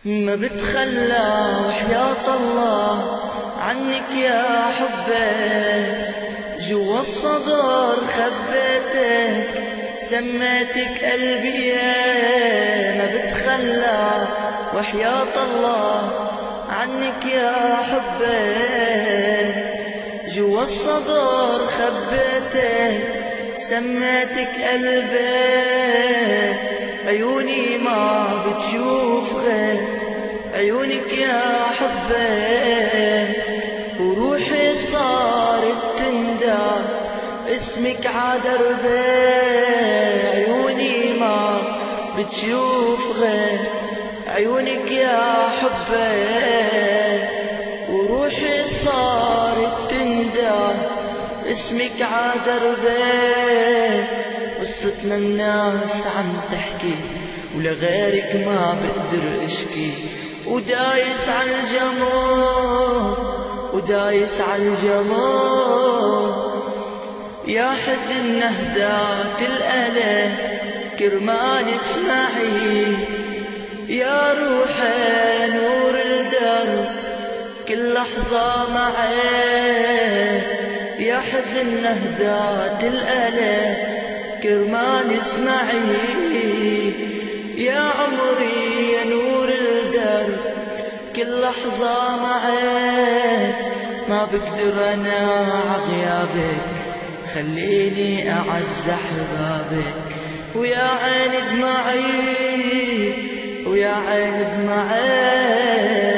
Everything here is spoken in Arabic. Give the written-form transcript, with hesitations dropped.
ما بتخلى وحياة الله عنك يا حبي، جوا الصدر خبيتك سميتك قلبي. ما بتخلى وحياة الله عنك يا حبي، جوا الصدر خبيتك سميتك قلبي. عيوني ما بتشوف غير عيونك يا حبي، وروحي صارت تندى اسمك عدربي. عيوني ما بتشوف غير عيونك يا حبي، وروحي صارت تندى اسمك عدربي. قصتنا الناس عم تحكي ولغيرك ما بقدر اشكي، ودايس عالجمر ودايس عالجمر. يا حزن نهدات الأله كرمال اسمعي، يا روحي نور الدرب كل لحظة معي. يا حزن نهدات الأله كرمال اسمعي، يا عمري يا نور الدرب كل لحظة معي. ما بقدر أنا عغيابك خليني أعز أحبابك، ويا عين دمعي ويا عين دمعي.